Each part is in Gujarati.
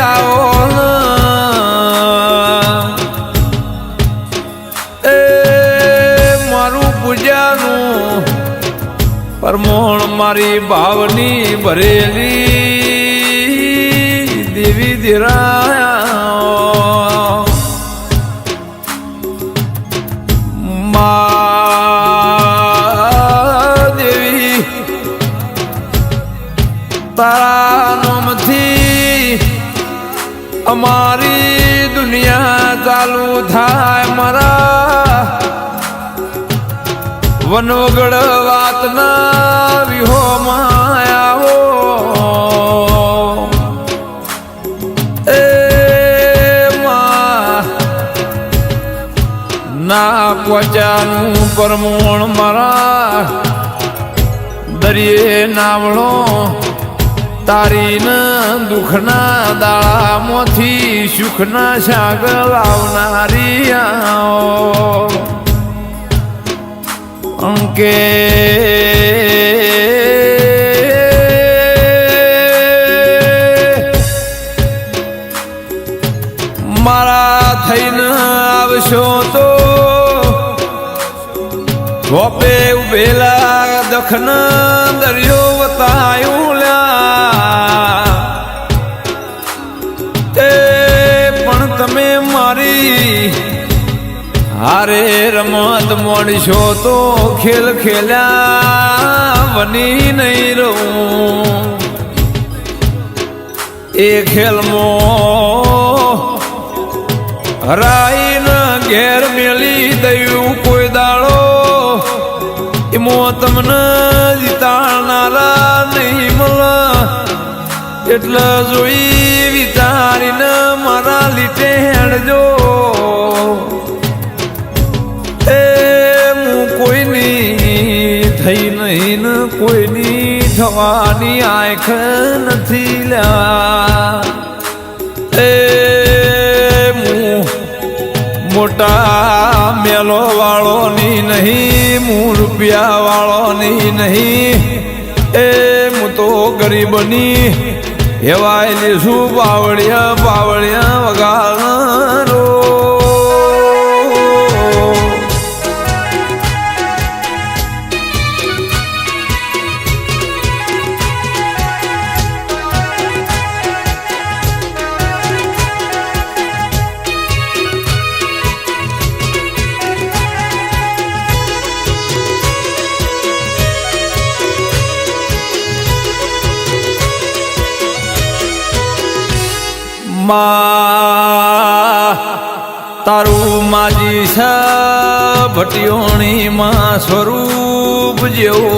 આવો એ મારું પૂજાનું પરમોણ મારી ભાવની ભરેલી દેવી દેરાયા દેવી તારા નામથી અમારી દુનિયા ચાલુ થાય મારા વનવગડ વાતના વિહોમાં આવો એ ના પચાનું પરમોણ મારા દરિયે નાવળો તારીના દુઃખના દાળામાંથી સુખના શાક લાવનારી આવો અંકે મારા થઈને આવશો તો ગોપે ઉભેલા દખન દરિયો વતાયું લ્યા એ પણ તમે મારી હારે રમત મોડશો તો ખેલ ખેલ્યા બની નહીં રહું એ ખેલમાં હરાઈને ઘેર મેલી દયું કોઈ દાડો એમાં તમને જીતાડનારા નહીં મળે એટલે જોઈ વિચારીને મારા લીટે હેડજો કોઈની થઈ નહીં ને કોઈની થવાની આંખ નથી લ્યા એ મોટા મેલો વાળોની નહીં હું રૂપિયા વાળોની નહીં એ હું તો ગરીબની હેવાયેલી શું બાવળિયા બાવળિયા વગાડનારો તારું માજી છે ભટિયોણી માં સ્વરૂપ જેવો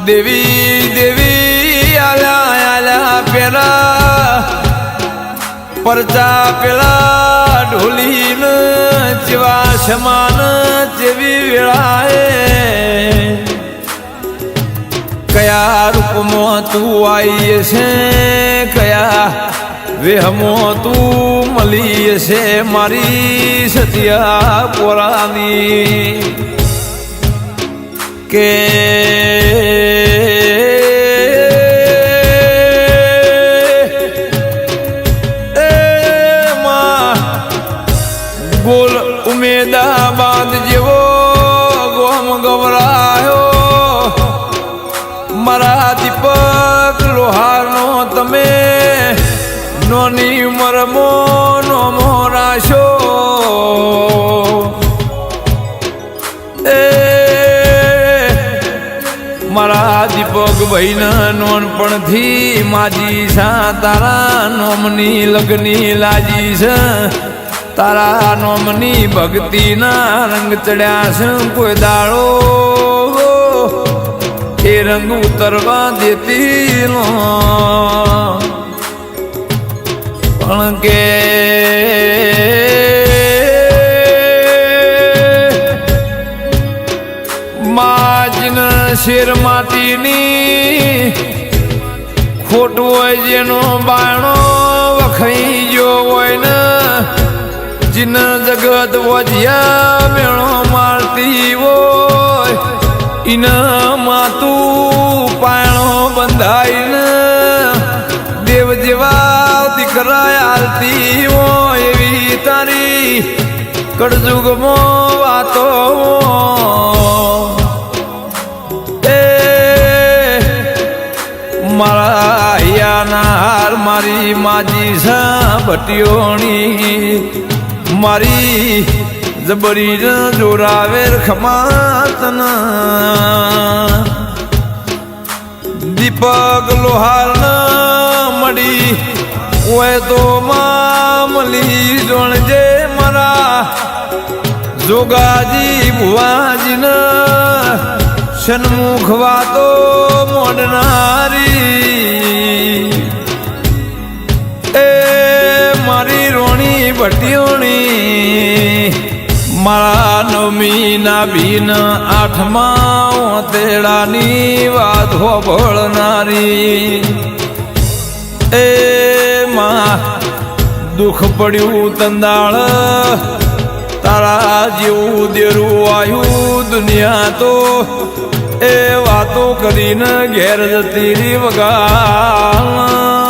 દેવી દેવી આલા આલા પેલા પરચા પેલા ઢોલીને જેવા સમાન જેવી વેળાએ કયા રૂપમાં તું આવી છે કયા વેહમાં તું મળી છે મારી સતિયા પોરાની કે ગોલ ઉમેદાબાદ જેવો ગોમ ગવરાયો મારા દીપક લોહારનો તમે નોની ઉંમરમાં નોમો રાશો એ મારા દીપક ભાઈના નોનપણથી માજી સા તારા નોમની લગ્ની લાજી છે તારા નોમની ભક્તિના રંગ ચડ્યા છે કોઈ દાડો એ રંગ ઉતરવા દેતી પણ કે માજન શેર માટીની ખોટ હોય જેનો બાયણો વખાઈ ગયો હોય ને જીન જગત વજ્યા મેળો મારતી હોય ઈના માતું પાયણો બંધાઈને દેવ જેવા દીકરા આલતી હોય એવી તારી કળજુગમાં વાતો એ મારા યાનાર મારી માજી સા ભટિયોણી મારી જબરી જોરાવેર ખમાતન દીપક લોહાર મળી ઓય તો મામલી જોણજે મારા જોગાજી ભુવાજી ન સન્મુખ વાતો મોડનારી એ મારી રોણી ભટિયોણી મારા નવમી ના ભીન આઠમા તેડાની વાત હોભળનારી એ માં દુઃખ પડ્યું તંદાળ તારા જેવું દેરું આવ્યું દુનિયા તો એ વાતો કરીને ઘેર જતી વગા માં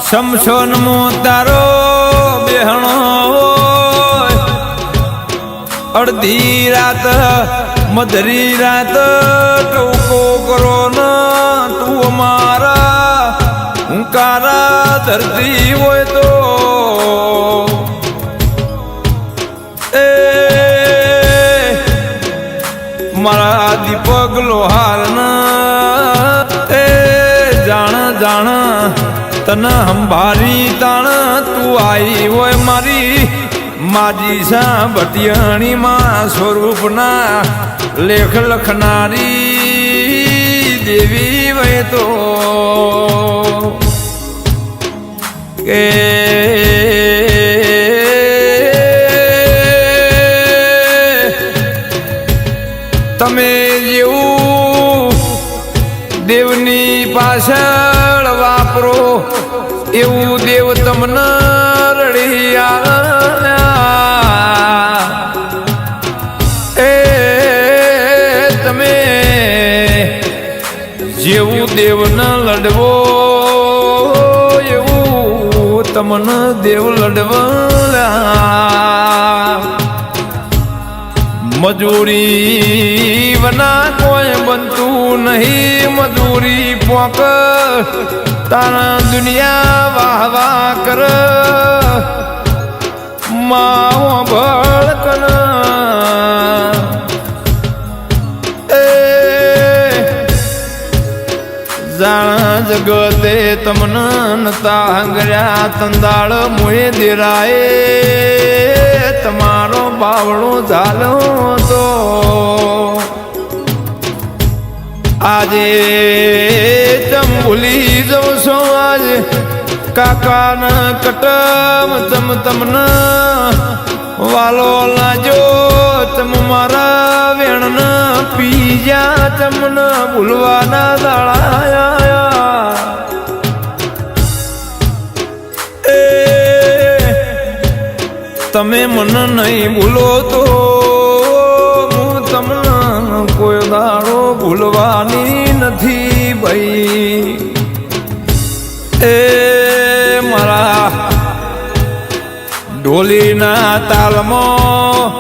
શમશોન મો તારો બેહણો અડધી રાત મધરી રાત ટોકો કરો ન તું અમારા હુંકારા ધરતી હોય તો એ મારા દીપક લોહાર એ જાણ તન હંભારી તાણ તું આઈ હોય મારી માજી સા ભટિયાણી માં સ્વરૂપના લેખ લખનારી દેવી વય તો કે તમે જેવું દેવની પાછળ વાપરો એવું દેવ તમને રડી એ તમે જેવું દેવને લડવો એવું તમને દેવ લડવા મજૂરી વના કોઈ બનતું નહીં મજૂરી પોક તારા દુનિયા વાહ વાહ કર માવો ભળકન એ જાણ જગતે તમને નતા હંગર્યા તંદાળ મુએ દેરાએ તમારો બાવળો ઝાલો તો આજે તમ ભૂલી જવું છો આજે કાકાના કટમ તમ તમને વાલો લાજો તમ મારા વેણ પી જા તમને ભૂલવાના દાળાયા એ તમે મને નહીં ભૂલો તો હું તમને કોઈ દાડો ભૂલવાની નથી ભાઈ એ મારા ઢોલીના તાલમાં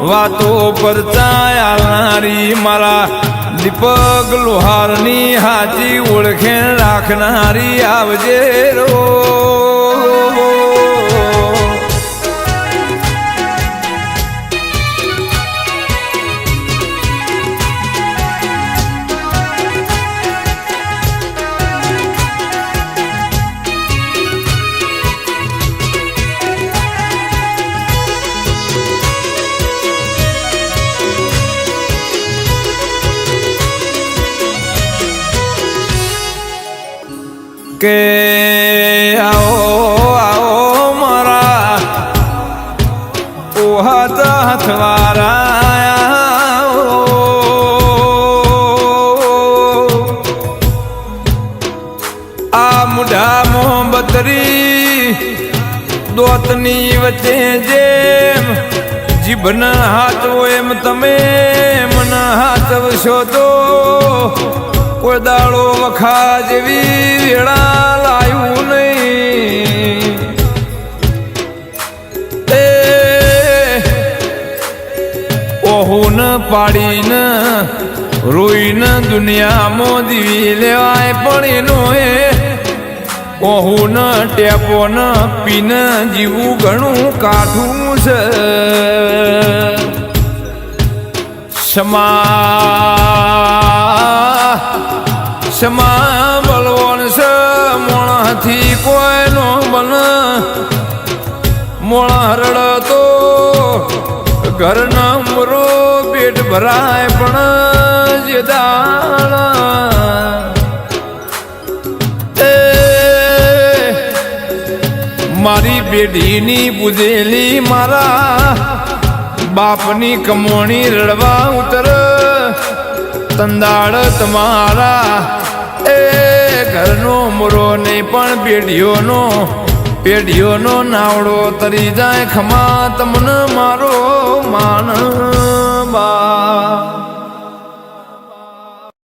વાતો પર ચાલનારી મારા દીપક લોહારની હાજી ઓળખે રાખનારી આવજે રો કે આવો આવો મારા ઓહત હથવારા આ મુઢા મોહબ્બતરી દોતની વચ્ચે જેમ જીભના હાથવો એમ તમે મને હાથવશો તો કોઈ દાડો વખા જેવી વેળા લાયું નહીં. ઓહુન પાડીને રોઈને દુનિયામાં દીવી લેવાય પણ એનો ઓહુન ટેપોન પીને જીવું ઘણું કાઠું છે. સમા બલવન છે મોણાથી કોઈનો બન મોણા રડતો ઘરના મરો પેટ ભરાય પણ જે દાણા મારી પેઢીની પૂજેલી મારા બાપની કમોણી રડવા ઉતર તંદાળ તમારા ઘરનો મોરો નહીં પણ પેઢીઓનો નાવડો તરી જાય ખમા તમને મારો માન.